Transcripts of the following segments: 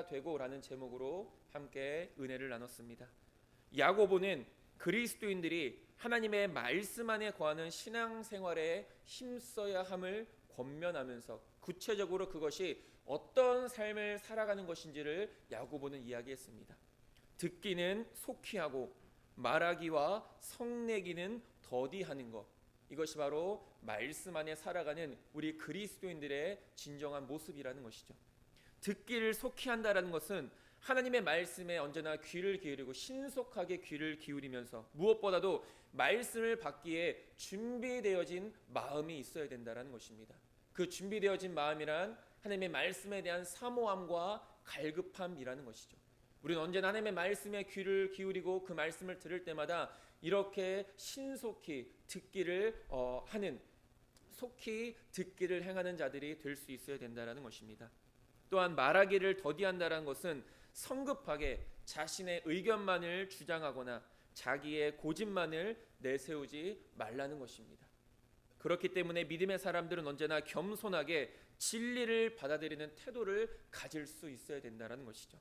되고라는 제목으로 함께 은혜를 나눴습니다. 야고보는 그리스도인들이 하나님의 말씀 안에 거하는 신앙생활에 힘써야 함을 권면하면서 구체적으로 그것이 어떤 삶을 살아가는 것인지를 야고보는 이야기했습니다. 듣기는 속히 하고 말하기와 성내기는 더디하는 것, 이것이 바로 말씀 안에 살아가는 우리 그리스도인들의 진정한 모습이라는 것이죠. 듣기를 속히 한다라는 것은 하나님의 말씀에 언제나 귀를 기울이고 신속하게 귀를 기울이면서 무엇보다도 말씀을 받기에 준비되어진 마음이 있어야 된다는 것입니다. 그 준비되어진 마음이란 하나님의 말씀에 대한 사모함과 갈급함이라는 것이죠. 우리는 언제나 하나님의 말씀에 귀를 기울이고 그 말씀을 들을 때마다 이렇게 신속히 듣기를 하는, 속히 듣기를 행하는 자들이 될 수 있어야 된다는 것입니다. 또한 말하기를 더디한다는 것은 성급하게 자신의 의견만을 주장하거나 자기의 고집만을 내세우지 말라는 것입니다. 그렇기 때문에 믿음의 사람들은 언제나 겸손하게 진리를 받아들이는 태도를 가질 수 있어야 된다는 것이죠.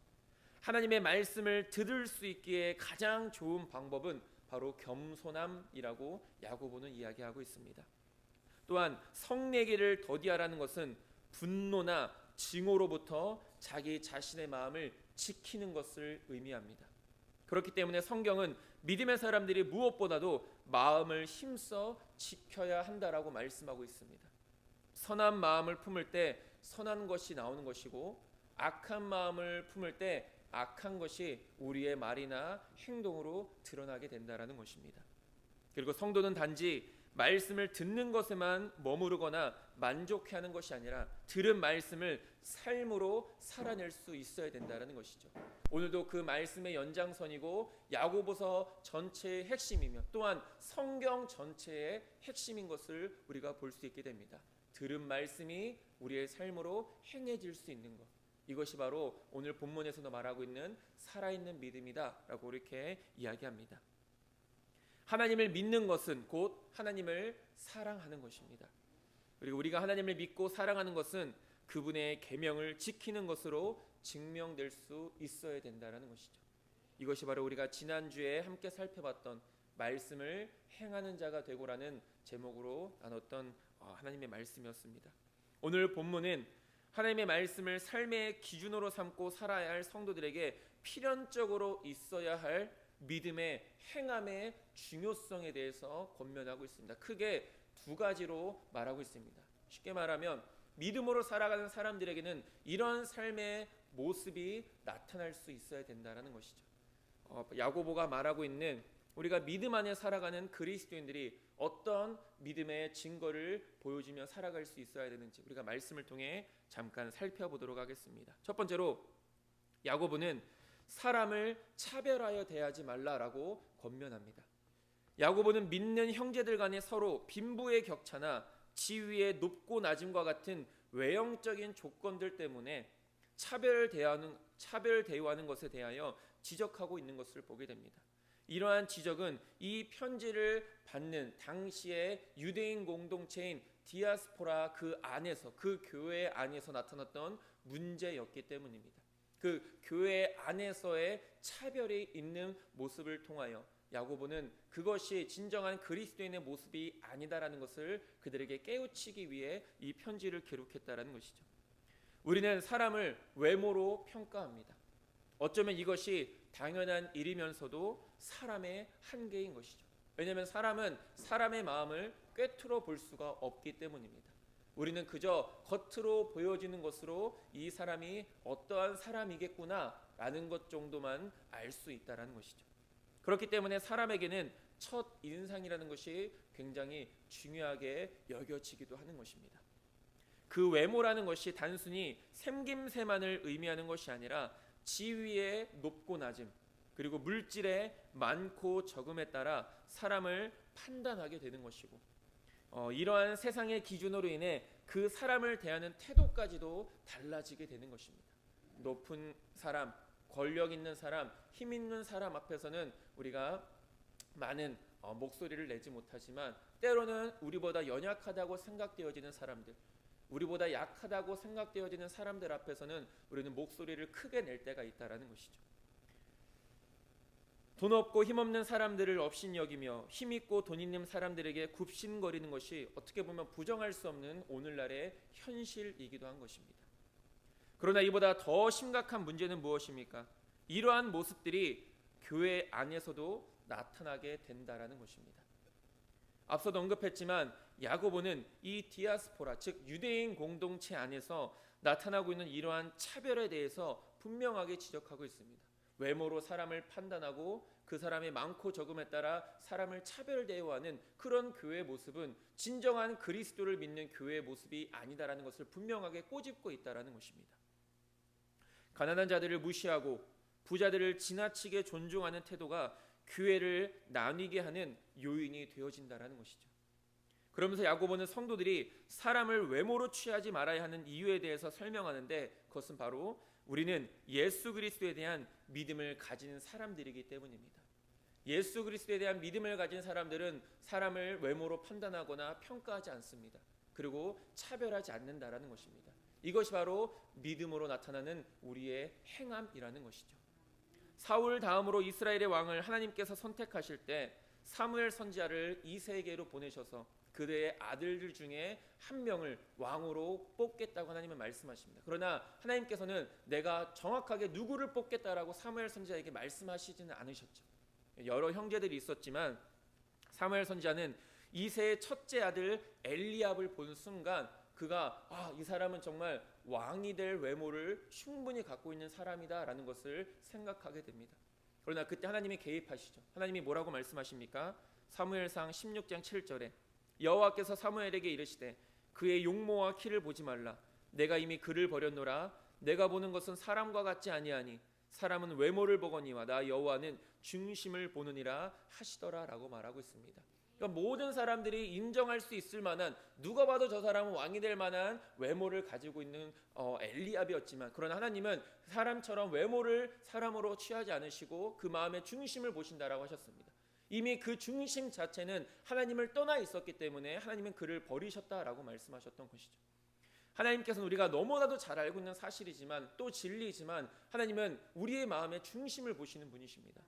하나님의 말씀을 들을 수 있기에 가장 좋은 방법은 바로 겸손함이라고 야고보는 이야기하고 있습니다. 또한 성내기를 더디하라는 것은 분노나 증오로부터 자기 자신의 마음을 지키는 것을 의미합니다. 그렇기 때문에 성경은 믿음의 사람들이 무엇보다도 마음을 힘써 지켜야 한다라고 말씀하고 있습니다. 선한 마음을 품을 때 선한 것이 나오는 것이고 악한 마음을 품을 때 악한 것이 우리의 말이나 행동으로 드러나게 된다는 것입니다. 그리고 성도는 단지 말씀을 듣는 것에만 머무르거나 만족해하는 것이 아니라 들은 말씀을 삶으로 살아낼 수 있어야 된다는 것이죠. 오늘도 그 말씀의 연장선이고 야고보서 전체의 핵심이며 또한 성경 전체의 핵심인 것을 우리가 볼 수 있게 됩니다. 들은 말씀이 우리의 삶으로 행해질 수 있는 것, 이것이 바로 오늘 본문에서도 말하고 있는 살아있는 믿음이다라고 이렇게 이야기합니다. 하나님을 믿는 것은 곧 하나님을 사랑하는 것입니다. 그리고 우리가 하나님을 믿고 사랑하는 것은 그분의 계명을 지키는 것으로 증명될 수 있어야 된다는 것이죠. 이것이 바로 우리가 지난주에 함께 살펴봤던 말씀을 행하는 자가 되고라는 제목으로 나눴던 하나님의 말씀이었습니다. 오늘 본문은 하나님의 말씀을 삶의 기준으로 삼고 살아야 할 성도들에게 필연적으로 있어야 할 믿음의 행함의 중요성에 대해서 권면하고 있습니다. 크게 두 가지로 말하고 있습니다. 쉽게 말하면 믿음으로 살아가는 사람들에게는 이런 삶의 모습이 나타날 수 있어야 된다는 것이죠. 야고보가 말하고 있는 우리가 믿음 안에 살아가는 그리스도인들이 어떤 믿음의 증거를 보여주며 살아갈 수 있어야 되는지 우리가 말씀을 통해 잠깐 살펴보도록 하겠습니다. 첫 번째로 야고보는 사람을 차별하여 대하지 말라라고 권면합니다. 야고보는 믿는 형제들 간에 서로 빈부의 격차나 지위의 높고 낮음과 같은 외형적인 조건들 때문에 차별 대우하는 것에 대하여 지적하고 있는 것을 보게 됩니다. 이러한 지적은 이 편지를 받는 당시의 유대인 공동체인 디아스포라 그 안에서, 그 교회 안에서 나타났던 문제였기 때문입니다. 그 교회 안에서의 차별이 있는 모습을 통하여 야고보는 그것이 진정한 그리스도인의 모습이 아니다라는 것을 그들에게 깨우치기 위해 이 편지를 기록했다라는 것이죠. 우리는 사람을 외모로 평가합니다. 어쩌면 이것이 당연한 일이면서도 사람의 한계인 것이죠. 왜냐하면 사람은 사람의 마음을 꿰뚫어 볼 수가 없기 때문입니다. 우리는 그저 겉으로 보여지는 것으로 이 사람이 어떠한 사람이겠구나 라는 것 정도만 알 수 있다는 것이죠. 그렇기 때문에 사람에게는 첫 인상이라는 것이 굉장히 중요하게 여겨지기도 하는 것입니다. 그 외모라는 것이 단순히 생김새만을 의미하는 것이 아니라 지위의 높고 낮음, 그리고 물질의 많고 적음에 따라 사람을 판단하게 되는 것이고, 이러한 세상의 기준으로 인해 그 사람을 대하는 태도까지도 달라지게 되는 것입니다. 높은 사람, 권력 있는 사람, 힘 있는 사람 앞에서는 우리가 많은 목소리를 내지 못하지만 때로는 우리보다 연약하다고 생각되어지는 사람들, 우리보다 약하다고 생각되어지는 사람들 앞에서는 우리는 목소리를 크게 낼 때가 있다라는 것이죠. 돈 없고 힘없는 사람들을 업신여기며 힘있고 돈 있는 사람들에게 굽신거리는 것이 어떻게 보면 부정할 수 없는 오늘날의 현실이기도 한 것입니다. 그러나 이보다 더 심각한 문제는 무엇입니까? 이러한 모습들이 교회 안에서도 나타나게 된다라는 것입니다. 앞서도 언급했지만 야고보는 이 디아스포라, 즉 유대인 공동체 안에서 나타나고 있는 이러한 차별에 대해서 분명하게 지적하고 있습니다. 외모로 사람을 판단하고 그 사람의 많고 적음에 따라 사람을 차별대우하는 그런 교회 모습은 진정한 그리스도를 믿는 교회의 모습이 아니다라는 것을 분명하게 꼬집고 있다라는 것입니다. 가난한 자들을 무시하고 부자들을 지나치게 존중하는 태도가 교회를 나뉘게 하는 요인이 되어진다라는 것이죠. 그러면서 야고보는 성도들이 사람을 외모로 취하지 말아야 하는 이유에 대해서 설명하는데 그것은 바로 우리는 예수 그리스도에 대한 믿음을 가진 사람들이기 때문입니다. 예수 그리스도에 대한 믿음을 가진 사람들은 사람을 외모로 판단하거나 평가하지 않습니다. 그리고 차별하지 않는다라는 것입니다. 이것이 바로 믿음으로 나타나는 우리의 행함이라는 것이죠. 사울 다음으로 이스라엘의 왕을 하나님께서 선택하실 때 사무엘 선지자를 이세에게로 보내셔서 그들의 아들들 중에 한 명을 왕으로 뽑겠다고 하나님은 말씀하십니다. 그러나 하나님께서는 내가 정확하게 누구를 뽑겠다라고 사무엘 선지자에게 말씀하시지는 않으셨죠. 여러 형제들이 있었지만 사무엘 선지자는 이세의 첫째 아들 엘리압을 본 순간 그가 이 사람은 정말 왕이 될 외모를 충분히 갖고 있는 사람이다라는 것을 생각하게 됩니다. 그러나 그때 하나님이 개입하시죠. 하나님이 뭐라고 말씀하십니까? 사무엘상 16장 7절에 여호와께서 사무엘에게 이르시되 그의 용모와 키를 보지 말라. 내가 이미 그를 버렸노라. 내가 보는 것은 사람과 같지 아니하니 사람은 외모를 보거니와 나 여호와는 중심을 보느니라 하시더라 라고 말하고 있습니다. 그러니까 모든 사람들이 인정할 수 있을 만한, 누가 봐도 저 사람은 왕이 될 만한 외모를 가지고 있는 엘리압이었지만, 그러나 하나님은 사람처럼 외모를 사람으로 취하지 않으시고 그 마음의 중심을 보신다라고 하셨습니다. 이미 그 중심 자체는 하나님을 떠나 있었기 때문에 하나님은 그를 버리셨다라고 말씀하셨던 것이죠. 하나님께서는 우리가 너무나도 잘 알고 있는 사실이지만 또 진리이지만 하나님은 우리의 마음의 중심을 보시는 분이십니다.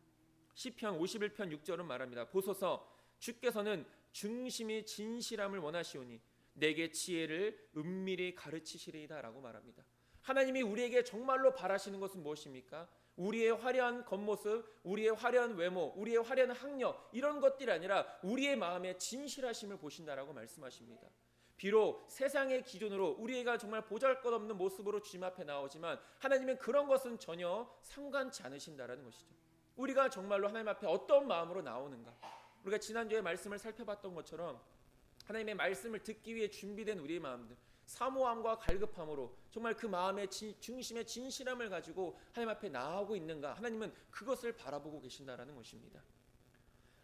시편 51편 6절은 말합니다. 보소서 주께서는 중심이 진실함을 원하시오니 내게 지혜를 은밀히 가르치시리이다 라고 말합니다. 하나님이 우리에게 정말로 바라시는 것은 무엇입니까? 우리의 화려한 겉모습, 우리의 화려한 외모, 우리의 화려한 학력, 이런 것들이 아니라 우리의 마음의 진실하심을 보신다라고 말씀하십니다. 비록 세상의 기준으로 우리가 정말 보잘것없는 모습으로 주님 앞에 나오지만 하나님은 그런 것은 전혀 상관치 않으신다라는 것이죠. 우리가 정말로 하나님 앞에 어떤 마음으로 나오는가, 우리가 지난주에 말씀을 살펴봤던 것처럼 하나님의 말씀을 듣기 위해 준비된 우리의 마음들, 사모함과 갈급함으로 정말 그 마음의 중심의 진실함을 가지고 하나님 앞에 나아오고 있는가, 하나님은 그것을 바라보고 계신다라는 것입니다.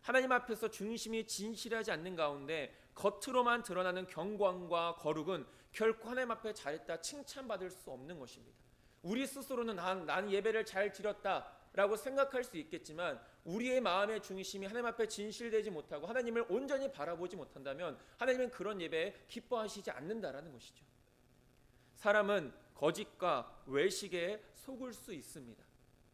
하나님 앞에서 중심이 진실하지 않는 가운데 겉으로만 드러나는 경광과 거룩은 결코 하나님 앞에 잘했다 칭찬받을 수 없는 것입니다. 우리 스스로는 난 예배를 잘 드렸다라고 생각할 수 있겠지만 우리의 마음의 중심이 하나님 앞에 진실되지 못하고 하나님을 온전히 바라보지 못한다면 하나님은 그런 예배에 기뻐하시지 않는다라는 것이죠. 사람은 거짓과 외식에 속을 수 있습니다.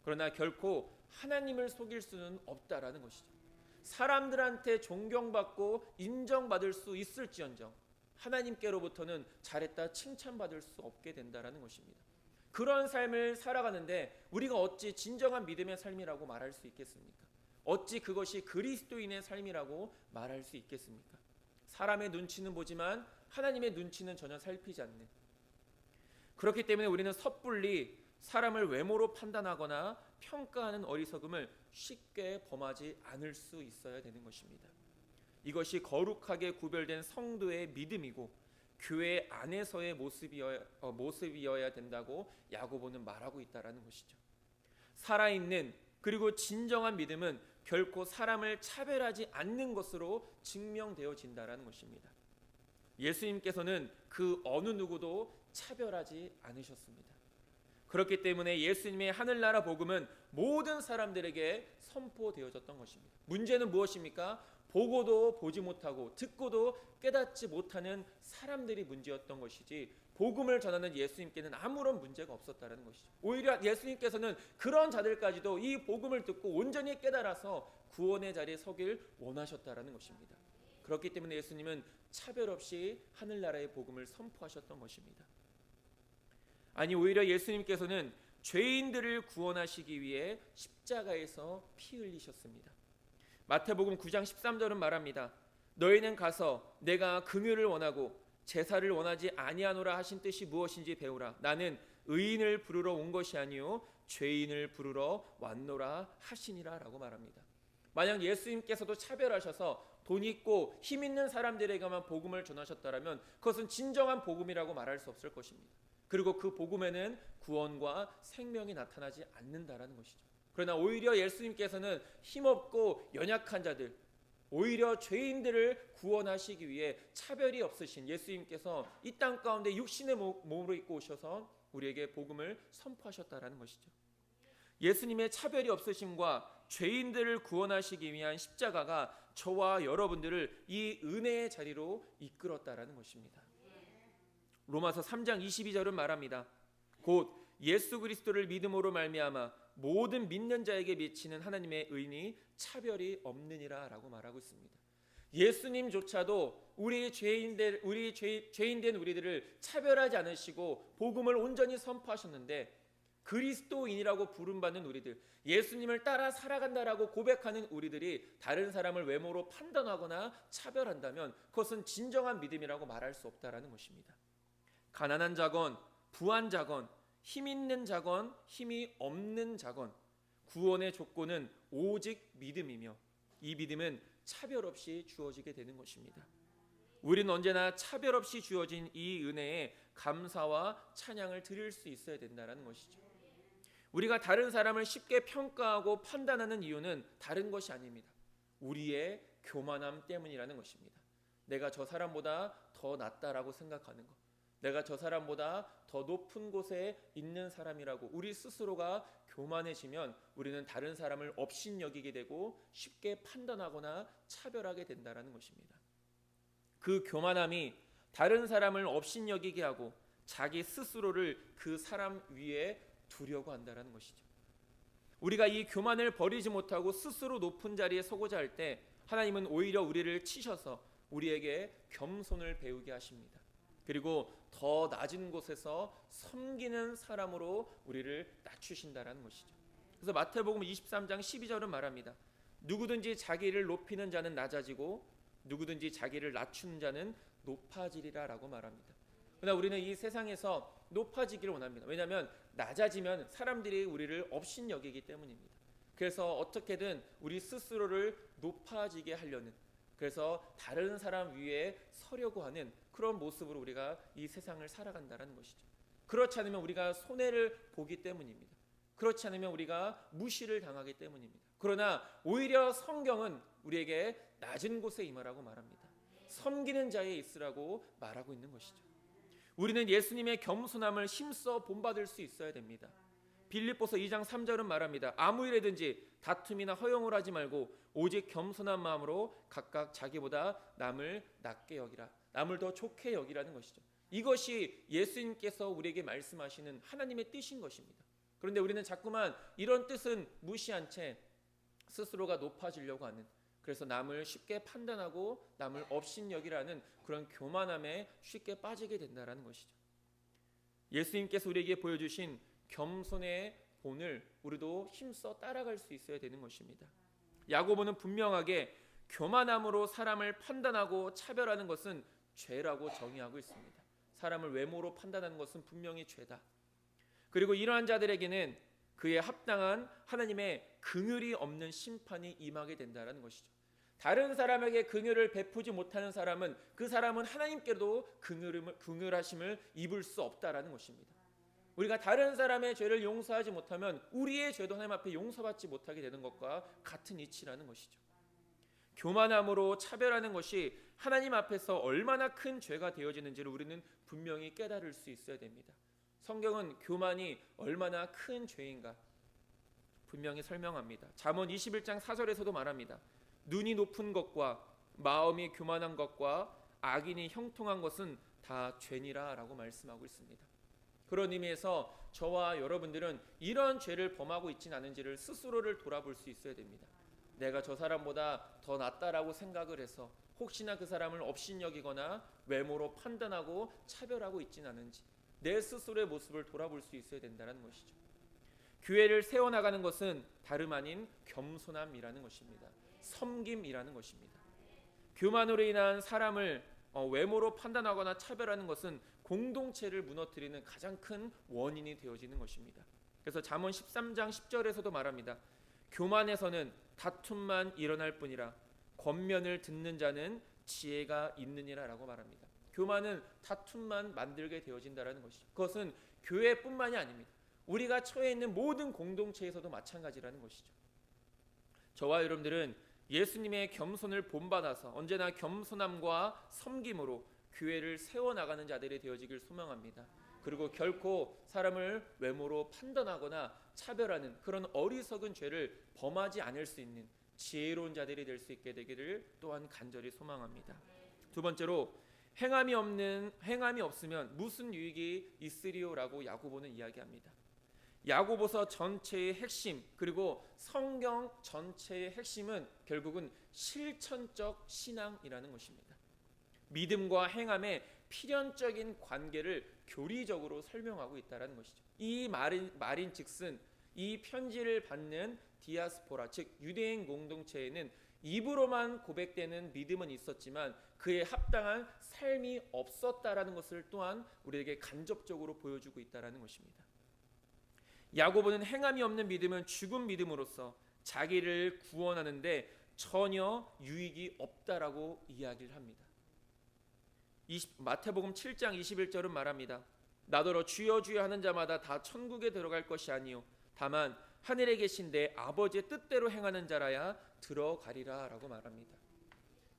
그러나 결코 하나님을 속일 수는 없다라는 것이죠. 사람들한테 존경받고 인정받을 수 있을지언정 하나님께로부터는 잘했다 칭찬받을 수 없게 된다라는 것입니다. 그런 삶을 살아가는데 우리가 어찌 진정한 믿음의 삶이라고 말할 수 있겠습니까? 어찌 그것이 그리스도인의 삶이라고 말할 수 있겠습니까? 사람의 눈치는 보지만 하나님의 눈치는 전혀 살피지 않는, 그렇기 때문에 우리는 섣불리 사람을 외모로 판단하거나 평가하는 어리석음을 쉽게 범하지 않을 수 있어야 되는 것입니다. 이것이 거룩하게 구별된 성도의 믿음이고 교회 안에서의 모습이어야 된다고 야고보는 말하고 있다라는 것이죠. 살아있는 그리고 진정한 믿음은 결코 사람을 차별하지 않는 것으로 증명되어진다라는 것입니다. 예수님께서는 그 어느 누구도 차별하지 않으셨습니다. 그렇기 때문에 예수님의 하늘나라 복음은 모든 사람들에게 선포되어졌던 것입니다. 문제는 무엇입니까? 보고도 보지 못하고 듣고도 깨닫지 못하는 사람들이 문제였던 것이지, 복음을 전하는 예수님께는 아무런 문제가 없었다는 것이죠. 오히려 예수님께서는 그런 자들까지도 이 복음을 듣고 온전히 깨달아서 구원의 자리에 서길 원하셨다는 것입니다. 그렇기 때문에 예수님은 차별 없이 하늘나라의 복음을 선포하셨던 것입니다. 아니, 오히려 예수님께서는 죄인들을 구원하시기 위해 십자가에서 피 흘리셨습니다. 마태복음 9장 13절은 말합니다. 너희는 가서 내가 긍휼을 원하고 제사를 원하지 아니하노라 하신 뜻이 무엇인지 배우라. 나는 의인을 부르러 온 것이 아니요 죄인을 부르러 왔노라 하시니라 라고 말합니다. 만약 예수님께서도 차별하셔서 돈 있고 힘 있는 사람들에게만 복음을 전하셨다면 그것은 진정한 복음이라고 말할 수 없을 것입니다. 그리고 그 복음에는 구원과 생명이 나타나지 않는다라는 것이죠. 그러나 오히려 예수님께서는 힘없고 연약한 자들, 오히려 죄인들을 구원하시기 위해 차별이 없으신 예수님께서 이 땅 가운데 육신의 몸으로 입고 오셔서 우리에게 복음을 선포하셨다라는 것이죠. 예수님의 차별이 없으심과 죄인들을 구원하시기 위한 십자가가 저와 여러분들을 이 은혜의 자리로 이끌었다라는 것입니다. 로마서 3장 22절은 말합니다. 곧 예수 그리스도를 믿음으로 말미암아 모든 믿는 자에게 미치는 하나님의 의인이 차별이 없느니라 라고 말하고 있습니다. 예수님조차도 우리 죄인된 우리들을 차별하지 않으시고 복음을 온전히 선포하셨는데, 그리스도인이라고 부름받는 우리들, 예수님을 따라 살아간다라고 고백하는 우리들이 다른 사람을 외모로 판단하거나 차별한다면 그것은 진정한 믿음이라고 말할 수 없다라는 것입니다. 가난한 자건 부한 자건 힘 있는 자건 힘이 없는 자건 구원의 조건은 오직 믿음이며 이 믿음은 차별 없이 주어지게 되는 것입니다. 우리는 언제나 차별 없이 주어진 이 은혜에 감사와 찬양을 드릴 수 있어야 된다는 것이죠. 우리가 다른 사람을 쉽게 평가하고 판단하는 이유는 다른 것이 아닙니다. 우리의 교만함 때문이라는 것입니다. 내가 저 사람보다 더 낫다라고 생각하는 것, 내가 저 사람보다 더 높은 곳에 있는 사람이라고 우리 스스로가 교만해지면 우리는 다른 사람을 업신여기게 되고 쉽게 판단하거나 차별하게 된다는 것입니다. 그 교만함이 다른 사람을 업신여기게 하고 자기 스스로를 그 사람 위에 두려고 한다는 것이죠. 우리가 이 교만을 버리지 못하고 스스로 높은 자리에 서고자 할 때 하나님은 오히려 우리를 치셔서 우리에게 겸손을 배우게 하십니다. 그리고 더 낮은 곳에서 섬기는 사람으로 우리를 낮추신다라는 것이죠. 그래서 마태복음 23장 12절은 말합니다. 누구든지 자기를 높이는 자는 낮아지고 누구든지 자기를 낮추는 자는 높아지리라 라고 말합니다. 그러나 우리는 이 세상에서 높아지기를 원합니다. 왜냐하면 낮아지면 사람들이 우리를 업신여기기 때문입니다. 그래서 어떻게든 우리 스스로를 높아지게 하려는, 그래서 다른 사람 위에 서려고 하는 그런 모습으로 우리가 이 세상을 살아간다는 것이죠. 그렇지 않으면 우리가 손해를 보기 때문입니다. 그렇지 않으면 우리가 무시를 당하기 때문입니다. 그러나 오히려 성경은 우리에게 낮은 곳에 임하라고 말합니다. 섬기는 자에 있으라고 말하고 있는 것이죠. 우리는 예수님의 겸손함을 힘써 본받을 수 있어야 됩니다. 빌립보서 2장 3절은 말합니다. 아무 일에든지 다툼이나 허용을 하지 말고 오직 겸손한 마음으로 각각 자기보다 남을 낮게 여기라, 남을 더 좋게 여기라는 것이죠. 이것이 예수님께서 우리에게 말씀하시는 하나님의 뜻인 것입니다. 그런데 우리는 자꾸만 이런 뜻은 무시한 채 스스로가 높아지려고 하는, 그래서 남을 쉽게 판단하고 남을 업신여기라는 그런 교만함에 쉽게 빠지게 된다는 것이죠. 예수님께서 우리에게 보여주신 겸손의 본을 우리도 힘써 따라갈 수 있어야 되는 것입니다. 야고보는 분명하게 교만함으로 사람을 판단하고 차별하는 것은 죄라고 정의하고 있습니다. 사람을 외모로 판단하는 것은 분명히 죄다. 그리고 이러한 자들에게는 그에 합당한 하나님의 긍휼이 없는 심판이 임하게 된다는 것이죠. 다른 사람에게 긍휼을 베푸지 못하는 사람은 그 사람은 하나님께도 긍휼하심을 입을 수 없다라는 것입니다. 우리가 다른 사람의 죄를 용서하지 못하면 우리의 죄도 하나님 앞에 용서받지 못하게 되는 것과 같은 이치라는 것이죠. 교만함으로 차별하는 것이 하나님 앞에서 얼마나 큰 죄가 되어지는지를 우리는 분명히 깨달을 수 있어야 됩니다. 성경은 교만이 얼마나 큰 죄인가 분명히 설명합니다. 잠언 21장 4절에서도 말합니다. 눈이 높은 것과 마음이 교만한 것과 악인이 형통한 것은 다 죄니라 라고 말씀하고 있습니다. 그런 의미에서 저와 여러분들은 이런 죄를 범하고 있지는 않은지를 스스로를 돌아볼 수 있어야 됩니다. 내가 저 사람보다 더 낫다라고 생각을 해서 혹시나 그 사람을 업신여기거나 외모로 판단하고 차별하고 있지는 않은지 내 스스로의 모습을 돌아볼 수 있어야 된다는 것이죠. 교회를 세워나가는 것은 다름 아닌 겸손함이라는 것입니다. 섬김이라는 것입니다. 교만으로 인한 사람을 외모로 판단하거나 차별하는 것은 공동체를 무너뜨리는 가장 큰 원인이 되어지는 것입니다. 그래서 잠언 13장 10절에서도 말합니다. 교만에서는 다툼만 일어날 뿐이라 권면을 듣는 자는 지혜가 있느니라 라고 말합니다. 교만은 다툼만 만들게 되어진다는 것이죠. 그것은 교회뿐만이 아닙니다. 우리가 처해 있는 모든 공동체에서도 마찬가지라는 것이죠. 저와 여러분들은 예수님의 겸손을 본받아서 언제나 겸손함과 섬김으로 교회를 세워나가는 자들이 되어지길 소망합니다. 그리고 결코 사람을 외모로 판단하거나 차별하는 그런 어리석은 죄를 범하지 않을 수 있는 지혜로운 자들이 될 수 있게 되기를 또한 간절히 소망합니다. 두 번째로 행함이 없으면 무슨 유익이 있으리요라고 야고보는 이야기합니다. 야고보서 전체의 핵심 그리고 성경 전체의 핵심은 결국은 실천적 신앙이라는 것입니다. 믿음과 행함의 필연적인 관계를 교리적으로 설명하고 있다는 것이죠. 이 말인즉슨 이 편지를 받는 디아스포라 즉 유대인 공동체에는 입으로만 고백되는 믿음은 있었지만 그에 합당한 삶이 없었다라는 것을 또한 우리에게 간접적으로 보여주고 있다는 것입니다. 야고보는 행함이 없는 믿음은 죽은 믿음으로서 자기를 구원하는데 전혀 유익이 없다라고 이야기를 합니다. 마태복음 7장 21절은 말합니다. 나더러 주여 주여 하는 자마다 다 천국에 들어갈 것이 아니요 다만 하늘에 계신 내 아버지의 뜻대로 행하는 자라야 들어가리라 라고 말합니다.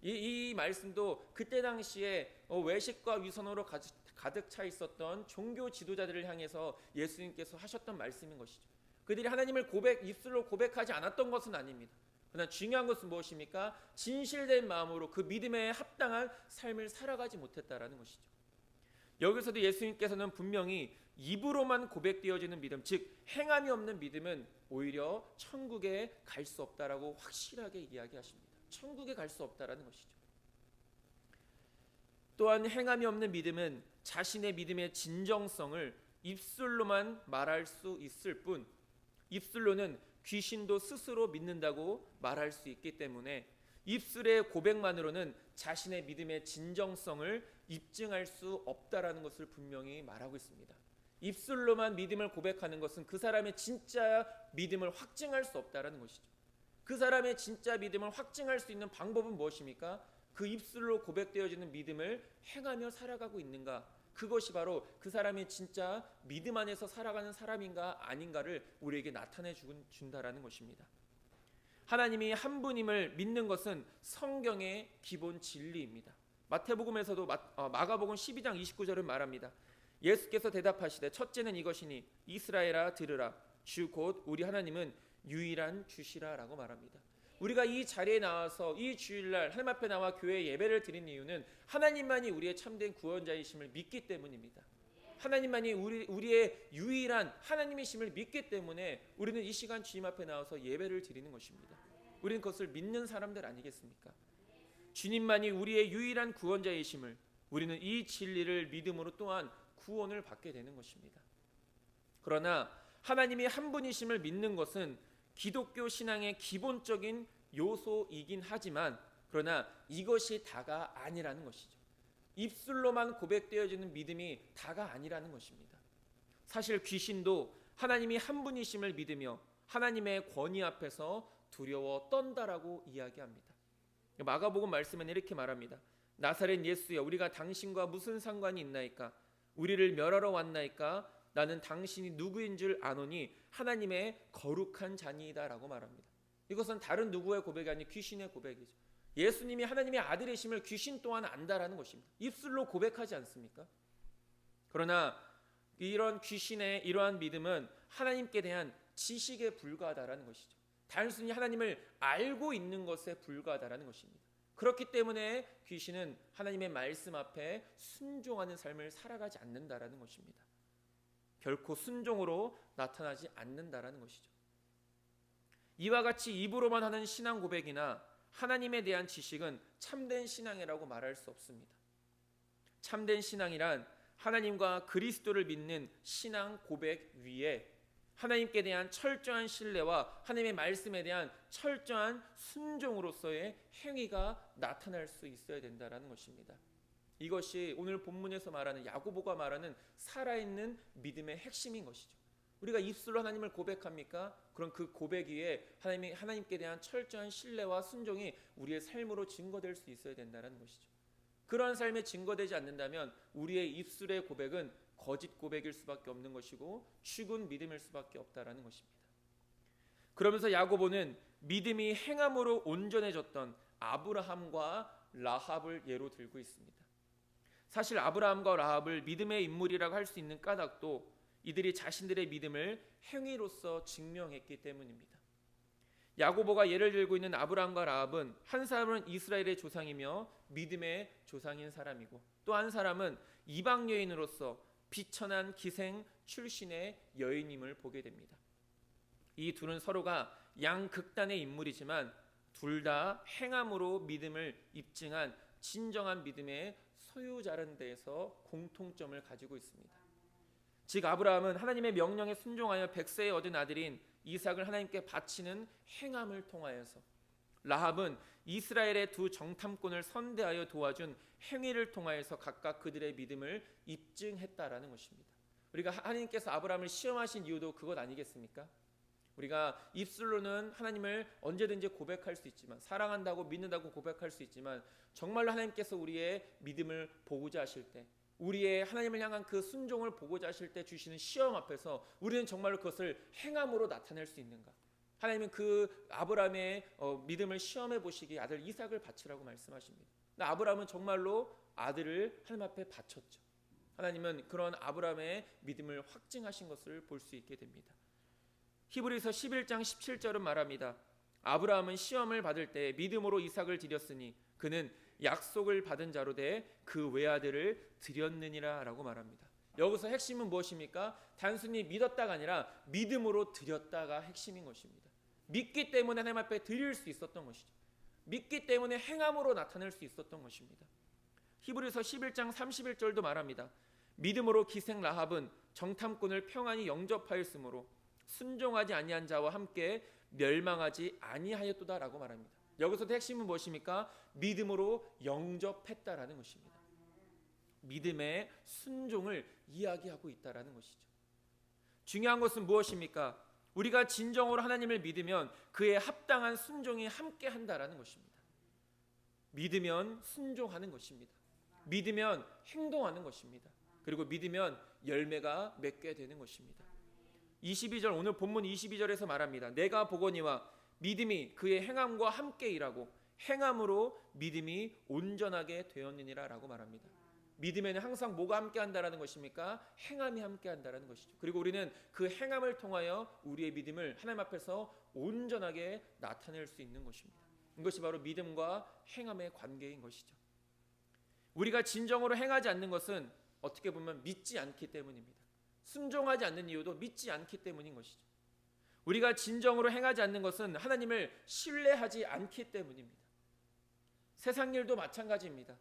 이 말씀도 그때 당시에 외식과 위선으로 가득 차 있었던 종교 지도자들을 향해서 예수님께서 하셨던 말씀인 것이죠. 그들이 하나님을 입술로 고백하지 않았던 것은 아닙니다. 그러나 중요한 것은 무엇입니까? 진실된 마음으로 그 믿음에 합당한 삶을 살아가지 못했다라는 것이죠. 여기서도 예수님께서는 분명히 입으로만 고백되어지는 믿음, 즉 행함이 없는 믿음은 오히려 천국에 갈 수 없다라고 확실하게 이야기하십니다. 천국에 갈 수 없다라는 것이죠. 또한 행함이 없는 믿음은 자신의 믿음의 진정성을 입술로만 말할 수 있을 뿐 입술로는 귀신도 스스로 믿는다고 말할 수 있기 때문에 입술의 고백만으로는 자신의 믿음의 진정성을 입증할 수 없다라는 것을 분명히 말하고 있습니다. 입술로만 믿음을 고백하는 것은 그 사람의 진짜 믿음을 확증할 수 없다라는 것이죠. 그 사람의 진짜 믿음을 확증할 수 있는 방법은 무엇입니까? 그 입술로 고백되어지는 믿음을 행하며 살아가고 있는가? 그것이 바로 그 사람의 진짜 믿음 안에서 살아가는 사람인가 아닌가를 우리에게 나타내 준다라는 것입니다. 하나님이 한 분임을 믿는 것은 성경의 기본 진리입니다. 마태복음에서도 마가복음 12장 29절은 말합니다. 예수께서 대답하시되 첫째는 이것이니 이스라엘아 들으라 주 곧 우리 하나님은 유일한 주시라 라고 말합니다. 우리가 이 자리에 나와서 이 주일날 하나님 앞에 나와 교회 예배를 드린 이유는 하나님만이 우리의 참된 구원자이심을 믿기 때문입니다. 하나님만이 우리의 유일한 하나님이심을 믿기 때문에 우리는 이 시간 주님 앞에 나와서 예배를 드리는 것입니다. 우리는 그것을 믿는 사람들 아니겠습니까? 주님만이 우리의 유일한 구원자이심을 우리는 이 진리를 믿음으로 또한 구원을 받게 되는 것입니다. 그러나 하나님이 한 분이심을 믿는 것은 기독교 신앙의 기본적인 요소이긴 하지만 그러나 이것이 다가 아니라는 것이죠. 입술로만 고백되어지는 믿음이 다가 아니라는 것입니다. 사실 귀신도 하나님이 한 분이심을 믿으며 하나님의 권위 앞에서 두려워 떤다라고 이야기합니다. 마가복음 말씀에는 이렇게 말합니다. 나사렛 예수여 우리가 당신과 무슨 상관이 있나이까? 우리를 멸하러 왔나이까? 나는 당신이 누구인 줄 아노니 하나님의 거룩한 자니이다 라고 말합니다. 이것은 다른 누구의 고백이 아닌 귀신의 고백이죠. 예수님이 하나님의 아들이심을 귀신 또한 안다라는 것입니다. 입술로 고백하지 않습니까? 그러나 이런 귀신의 이러한 믿음은 하나님께 대한 지식에 불과하다라는 것이죠. 단순히 하나님을 알고 있는 것에 불과하다라는 것입니다. 그렇기 때문에 귀신은 하나님의 말씀 앞에 순종하는 삶을 살아가지 않는다라는 것입니다. 결코 순종으로 나타나지 않는다라는 것이죠. 이와 같이 입으로만 하는 신앙 고백이나 하나님에 대한 지식은 참된 신앙이라고 말할 수 없습니다. 참된 신앙이란 하나님과 그리스도를 믿는 신앙 고백 위에 하나님께 대한 철저한 신뢰와 하나님의 말씀에 대한 철저한 순종으로서의 행위가 나타날 수 있어야 된다는 것입니다. 이것이 오늘 본문에서 말하는 야고보가 말하는 살아있는 믿음의 핵심인 것이죠. 우리가 입술로 하나님을 고백합니까? 그럼 그 고백 위에 하나님께 대한 철저한 신뢰와 순종이 우리의 삶으로 증거될 수 있어야 된다는 것이죠. 그러한 삶에 증거되지 않는다면 우리의 입술의 고백은 거짓 고백일 수밖에 없는 것이고 죽은 믿음일 수밖에 없다라는 것입니다. 그러면서 야고보는 믿음이 행함으로 온전해졌던 아브라함과 라합을 예로 들고 있습니다. 사실 아브라함과 라합을 믿음의 인물이라고 할 수 있는 까닭도 이들이 자신들의 믿음을 행위로서 증명했기 때문입니다. 야고보가 예를 들고 있는 아브라함과 라합은 한 사람은 이스라엘의 조상이며 믿음의 조상인 사람이고 또 한 사람은 이방 여인으로서 비천한 기생 출신의 여인임을 보게 됩니다. 이 둘은 서로가 양극단의 인물이지만 둘 다 행함으로 믿음을 입증한 진정한 믿음의 소유자라는 데에서 공통점을 가지고 있습니다. 즉 아브라함은 하나님의 명령에 순종하여 100세에 얻은 아들인 이삭을 하나님께 바치는 행함을 통하여서, 라합은 이스라엘의 두 정탐꾼을 선대하여 도와준 행위를 통하여서 각각 그들의 믿음을 입증했다라는 것입니다. 우리가 하나님께서 아브라함을 시험하신 이유도 그것 아니겠습니까? 우리가 입술로는 하나님을 언제든지 고백할 수 있지만, 사랑한다고 믿는다고 고백할 수 있지만, 정말로 하나님께서 우리의 믿음을 보고자 하실 때, 우리의 하나님을 향한 그 순종을 보고자 하실 때 주시는 시험 앞에서 우리는 정말로 그것을 행함으로 나타낼 수 있는가? 하나님은 그 아브라함의 믿음을 시험해 보시기 아들 이삭을 바치라고 말씀하십니다. 아브라함은 정말로 아들을 하나님 앞에 바쳤죠. 하나님은 그런 아브라함의 믿음을 확증하신 것을 볼 수 있게 됩니다. 히브리서 11장 17절은 말합니다. 아브라함은 시험을 받을 때 믿음으로 이삭을 드렸으니 그는 약속을 받은 자로 돼 그 외아들을 드렸느니라 라고 말합니다. 여기서 핵심은 무엇입니까? 단순히 믿었다가 아니라 믿음으로 드렸다가 핵심인 것입니다. 믿기 때문에 하나님 앞에 드릴 수 있었던 것이죠. 믿기 때문에 행함으로 나타낼 수 있었던 것입니다. 히브리서 11장 31절도 말합니다. 믿음으로 기생 라합은 정탐꾼을 평안히 영접하였으므로 순종하지 아니한 자와 함께 멸망하지 아니하였도다라고 말합니다. 여기서도 핵심은 무엇입니까? 믿음으로 영접했다라는 것입니다. 믿음의 순종을 이야기하고 있다라는 것이죠. 중요한 것은 무엇입니까? 우리가 진정으로 하나님을 믿으면 그에 합당한 순종이 함께 한다라는 것입니다. 믿으면 순종하는 것입니다. 믿으면 행동하는 것입니다. 그리고 믿으면 열매가 맺게 되는 것입니다. 22절, 오늘 본문 22절에서 말합니다. 내가 보거니와 믿음이 그의 행함과 함께 일하고 행함으로 믿음이 온전하게 되었느니라 라고 말합니다. 믿음에는 항상 뭐가 함께 한다라는 것입니까? 행함이 함께 한다라는 것이죠. 그리고 우리는 그 행함을 통하여 우리의 믿음을 하나님 앞에서 온전하게 나타낼 수 있는 것입니다. 이것이 바로 믿음과 행함의 관계인 것이죠. 우리가 진정으로 행하지 않는 것은 어떻게 보면 믿지 않기 때문입니다. 순종하지 않는 이유도 믿지 않기 때문인 것이죠. 우리가 진정으로 행하지 않는 것은 하나님을 신뢰하지 않기 때문입니다. 세상 일도 마찬가지입니다.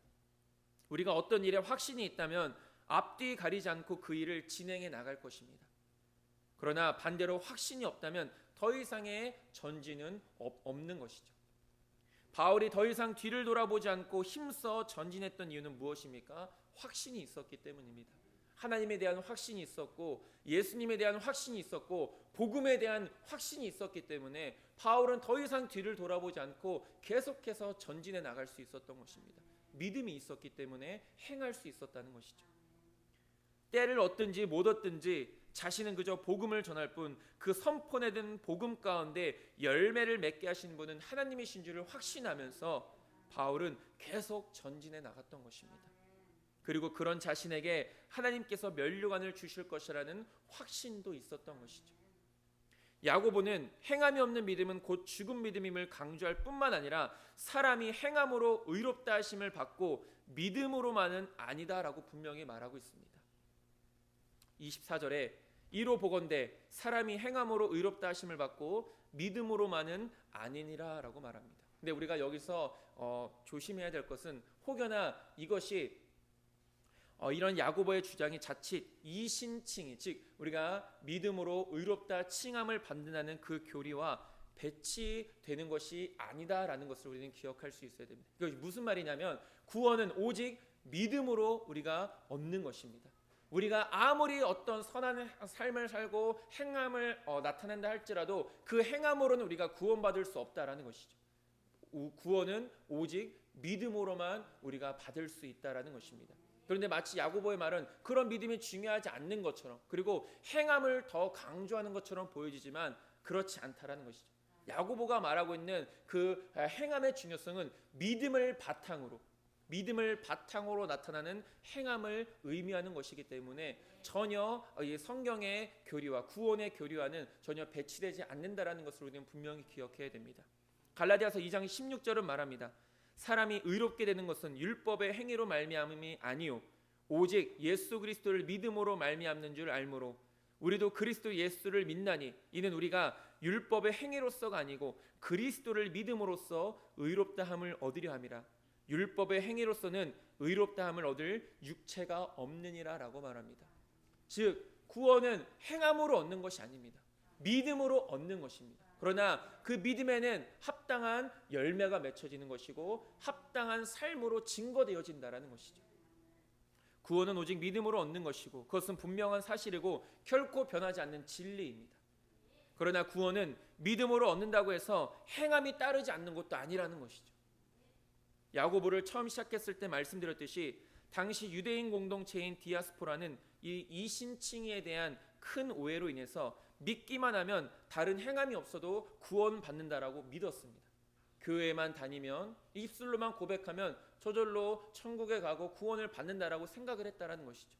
우리가 어떤 일에 확신이 있다면 앞뒤 가리지 않고 그 일을 진행해 나갈 것입니다. 그러나 반대로 확신이 없다면 더 이상의 전진은 없는 것이죠. 바울이 더 이상 뒤를 돌아보지 않고 힘써 전진했던 이유는 무엇입니까? 확신이 있었기 때문입니다. 하나님에 대한 확신이 있었고 예수님에 대한 확신이 있었고 복음에 대한 확신이 있었기 때문에 바울은 더 이상 뒤를 돌아보지 않고 계속해서 전진해 나갈 수 있었던 것입니다. 믿음이 있었기 때문에 행할 수 있었다는 것이죠. 때를 얻든지 못 얻든지 자신은 그저 복음을 전할 뿐 그 선포내는 복음 가운데 열매를 맺게 하신 분은 하나님이신 줄을 확신하면서 바울은 계속 전진해 나갔던 것입니다. 그리고 그런 자신에게 하나님께서 면류관을 주실 것이라는 확신도 있었던 것이죠. 야고보는 행함이 없는 믿음은 곧 죽은 믿음임을 강조할 뿐만 아니라 사람이 행함으로 의롭다 하심을 받고 믿음으로만은 아니다라고 분명히 말하고 있습니다. 24절에 이로 보건대 사람이 행함으로 의롭다 하심을 받고 믿음으로만은 아니니라 라고 말합니다. 근데 우리가 여기서 조심해야 될 것은 혹여나 이것이 이런 야고보의 주장이 자칫 이신칭이, 즉 우리가 믿음으로 의롭다 칭함을 받는다는 그 교리와 배치되는 것이 아니다라는 것을 우리는 기억할 수 있어야 됩니다. 이게 무슨 말이냐면 구원은 오직 믿음으로 우리가 얻는 것입니다. 우리가 아무리 어떤 선한 삶을 살고 행함을 나타낸다 할지라도 그 행함으로는 우리가 구원받을 수 없다라는 것이죠. 구원은 오직 믿음으로만 우리가 받을 수 있다라는 것입니다. 그런데 마치 야고보의 말은 그런 믿음이 중요하지 않는 것처럼, 그리고 행함을 더 강조하는 것처럼 보여지지만 그렇지 않다라는 것이죠. 야고보가 말하고 있는 그 행함의 중요성은 믿음을 바탕으로 나타나는 행함을 의미하는 것이기 때문에 전혀 성경의 교리와 구원의 교리와는 전혀 배치되지 않는다라는 것을 우리는 분명히 기억해야 됩니다. 갈라디아서 2장 16절은 말합니다. 사람이 의롭게 되는 것은 율법의 행위로 말미암음이 아니요 오직 예수 그리스도를 믿음으로 말미암는 줄 알므로 우리도 그리스도 예수를 믿나니 이는 우리가 율법의 행위로서가 아니고 그리스도를 믿음으로써 의롭다함을 얻으려 함이라. 율법의 행위로서는 의롭다함을 얻을 육체가 없느니라 라고 말합니다. 즉 구원은 행함으로 얻는 것이 아닙니다. 믿음으로 얻는 것입니다. 그러나 그 믿음에는 합당한 열매가 맺혀지는 것이고 합당한 삶으로 증거되어진다라는 것이죠. 구원은 오직 믿음으로 얻는 것이고 그것은 분명한 사실이고 결코 변하지 않는 진리입니다. 그러나 구원은 믿음으로 얻는다고 해서 행함이 따르지 않는 것도 아니라는 것이죠. 야고보를 처음 시작했을 때 말씀드렸듯이 당시 유대인 공동체인 디아스포라는 이 이신칭의에 대한 큰 오해로 인해서 믿기만 하면 다른 행함이 없어도 구원받는다라고 믿었습니다. 교회만 다니면 입술로만 고백하면 저절로 천국에 가고 구원을 받는다라고 생각을 했다라는 것이죠.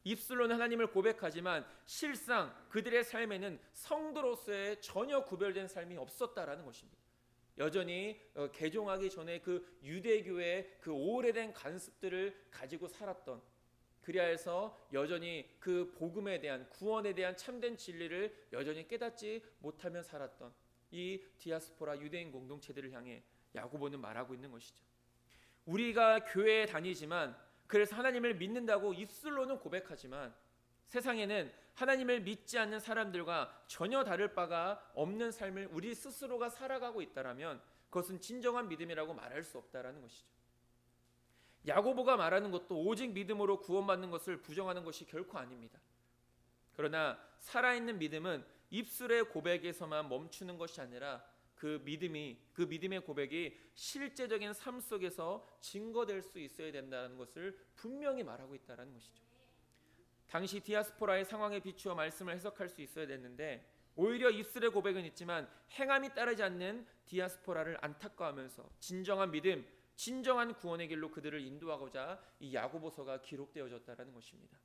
입술로는 하나님을 고백하지만 실상 그들의 삶에는 성도로서의 전혀 구별된 삶이 없었다라는 것입니다. 여전히 개종하기 전에 그 유대교의 그 오래된 관습들을 가지고 살았던, 그리하여서 여전히 그 복음에 대한 구원에 대한 참된 진리를 여전히 깨닫지 못하며 살았던 이 디아스포라 유대인 공동체들을 향해 야고보는 말하고 있는 것이죠. 우리가 교회에 다니지만 그래서 하나님을 믿는다고 입술로는 고백하지만 세상에는 하나님을 믿지 않는 사람들과 전혀 다를 바가 없는 삶을 우리 스스로가 살아가고 있다라면 그것은 진정한 믿음이라고 말할 수 없다라는 것이죠. 야고보가 말하는 것도 오직 믿음으로 구원받는 것을 부정하는 것이 결코 아닙니다. 그러나 살아있는 믿음은 입술의 고백에서만 멈추는 것이 아니라 그 믿음의 고백이 실제적인 삶 속에서 증거될 수 있어야 된다는 것을 분명히 말하고 있다는 것이죠. 당시 디아스포라의 상황에 비추어 말씀을 해석할 수 있어야 됐는데 오히려 입술의 고백은 있지만 행함이 따르지 않는 디아스포라를 안타까워하면서 진정한 믿음, 진정한 구원의 길로 그들을 인도하고자 이 야고보서가 기록되어졌다는 것입니다.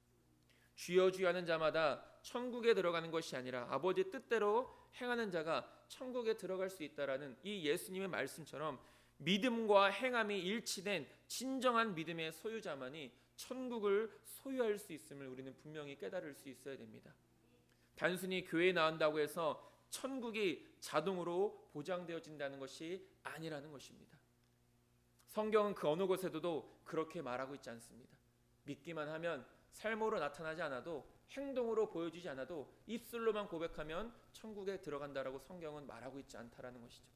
주여 주여 하는 자마다 천국에 들어가는 것이 아니라 아버지 뜻대로 행하는 자가 천국에 들어갈 수 있다라는 이 예수님의 말씀처럼 믿음과 행함이 일치된 진정한 믿음의 소유자만이 천국을 소유할 수 있음을 우리는 분명히 깨달을 수 있어야 됩니다. 단순히 교회에 나온다고 해서 천국이 자동으로 보장되어진다는 것이 아니라는 것입니다. 성경은 그 어느 곳에도 그렇게 말하고 있지 않습니다. 믿기만 하면 삶으로 나타나지 않아도 행동으로 보여주지 않아도 입술로만 고백하면 천국에 들어간다라고 성경은 말하고 있지 않다라는 것이죠.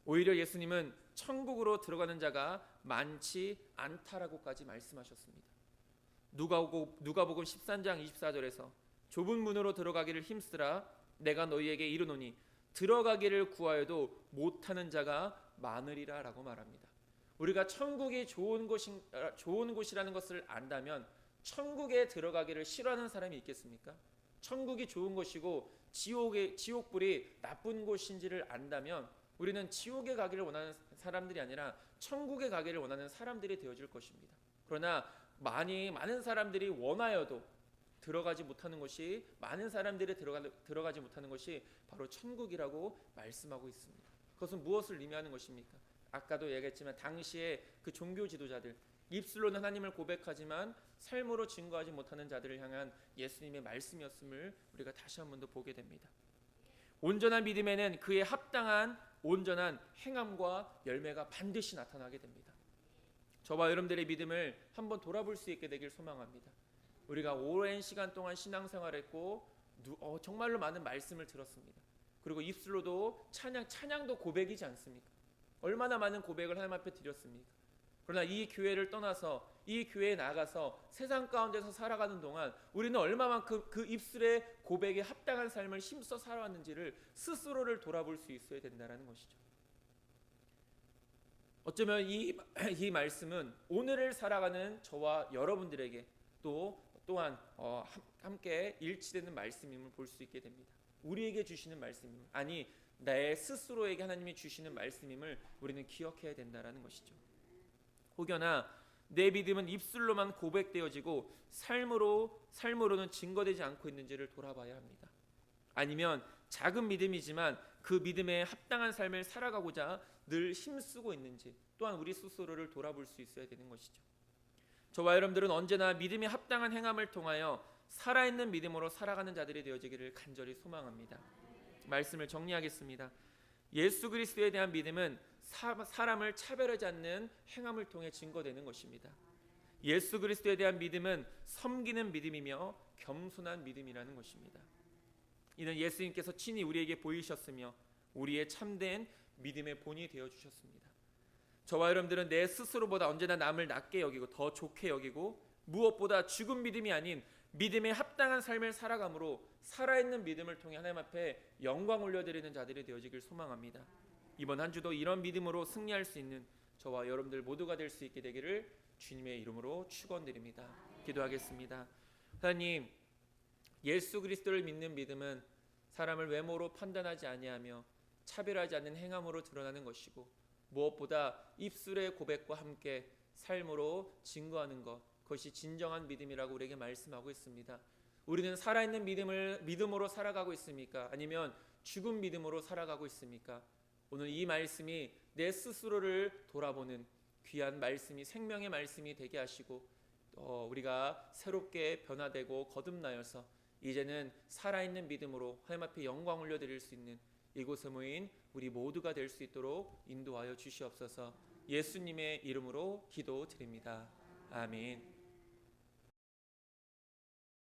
오히려 예수님은 천국으로 들어가는 자가 많지 않다라고까지 말씀하셨습니다. 누가복음 13장 24절에서 좁은 문으로 들어가기를 힘쓰라 내가 너희에게 이르노니 들어가기를 구하여도 못하는 자가 많으리라 라고 말합니다. 우리가 천국이 좋은 곳이라는 것을 안다면 천국에 들어가기를 싫어하는 사람이 있겠습니까? 천국이 좋은 것이고 지옥불이 나쁜 곳인지를 안다면 우리는 지옥에 가기를 원하는 사람들이 아니라 천국에 가기를 원하는 사람들이 되어질 것입니다. 그러나 많은 사람들이 원하여도 들어가지 못하는 것이, 많은 사람들이 들어가지 못하는 것이 바로 천국이라고 말씀하고 있습니다. 그것은 무엇을 의미하는 것입니까? 아까도 얘기했지만 당시에 그 종교 지도자들, 입술로는 하나님을 고백하지만 삶으로 증거하지 못하는 자들을 향한 예수님의 말씀이었음을 우리가 다시 한 번 더 보게 됩니다. 온전한 믿음에는 그에 합당한 온전한 행함과 열매가 반드시 나타나게 됩니다. 저와 여러분들의 믿음을 한번 돌아볼 수 있게 되길 소망합니다. 우리가 오랜 시간 동안 신앙생활했고 정말로 많은 말씀을 들었습니다. 그리고 입술로도 찬양도 고백이지 않습니까? 얼마나 많은 고백을 하나님 앞에 드렸습니까? 그러나 이 교회를 떠나서 이 교회에 나가서 세상 가운데서 살아가는 동안 우리는 얼마만큼 그 입술의 고백에 합당한 삶을 힘써 살아왔는지를 스스로를 돌아볼 수 있어야 된다는 것이죠. 어쩌면 이 말씀은 오늘을 살아가는 저와 여러분들에게 또한 함께 일치되는 말씀임을 볼 수 있게 됩니다. 우리에게 주시는 말씀임, 아니 내 스스로에게 하나님이 주시는 말씀임을 우리는 기억해야 된다는 것이죠. 혹여나 내 믿음은 입술로만 고백되어지고 삶으로는 증거되지 않고 있는지를 돌아봐야 합니다. 아니면 작은 믿음이지만 그 믿음에 합당한 삶을 살아가고자 늘 힘쓰고 있는지 또한 우리 스스로를 돌아볼 수 있어야 되는 것이죠. 저와 여러분들은 언제나 믿음에 합당한 행함을 통하여 살아있는 믿음으로 살아가는 자들이 되어지기를 간절히 소망합니다. 말씀을 정리하겠습니다. 예수 그리스도에 대한 믿음은 사람을 차별하지 않는 행함을 통해 증거되는 것입니다. 예수 그리스도에 대한 믿음은 섬기는 믿음이며 겸손한 믿음이라는 것입니다. 이는 예수님께서 친히 우리에게 보이셨으며 우리의 참된 믿음의 본이 되어주셨습니다. 저와 여러분들은 내 스스로보다 언제나 남을 낮게 여기고 더 좋게 여기고 무엇보다 죽은 믿음이 아닌 믿음에 합당한 삶을 살아감으로 살아있는 믿음을 통해 하나님 앞에 영광 올려드리는 자들이 되어지길 소망합니다. 이번 한 주도 이런 믿음으로 승리할 수 있는 저와 여러분들 모두가 될 수 있게 되기를 주님의 이름으로 축원드립니다. 기도하겠습니다. 하나님, 예수 그리스도를 믿는 믿음은 사람을 외모로 판단하지 아니하며 차별하지 않는 행함으로 드러나는 것이고 무엇보다 입술의 고백과 함께 삶으로 증거하는 것, 그것이 진정한 믿음이라고 우리에게 말씀하고 있습니다. 우리는 살아있는 믿음으로 살아가고 있습니까? 아니면 죽은 믿음으로 살아가고 있습니까? 오늘 이 말씀이 내 스스로를 돌아보는 귀한 말씀이, 생명의 말씀이 되게 하시고 우리가 새롭게 변화되고 거듭나여서 이제는 살아있는 믿음으로 하나님 앞에 영광 올려드릴 수 있는 이곳에 모인 우리 모두가 될 수 있도록 인도하여 주시옵소서. 예수님의 이름으로 기도드립니다. 아멘.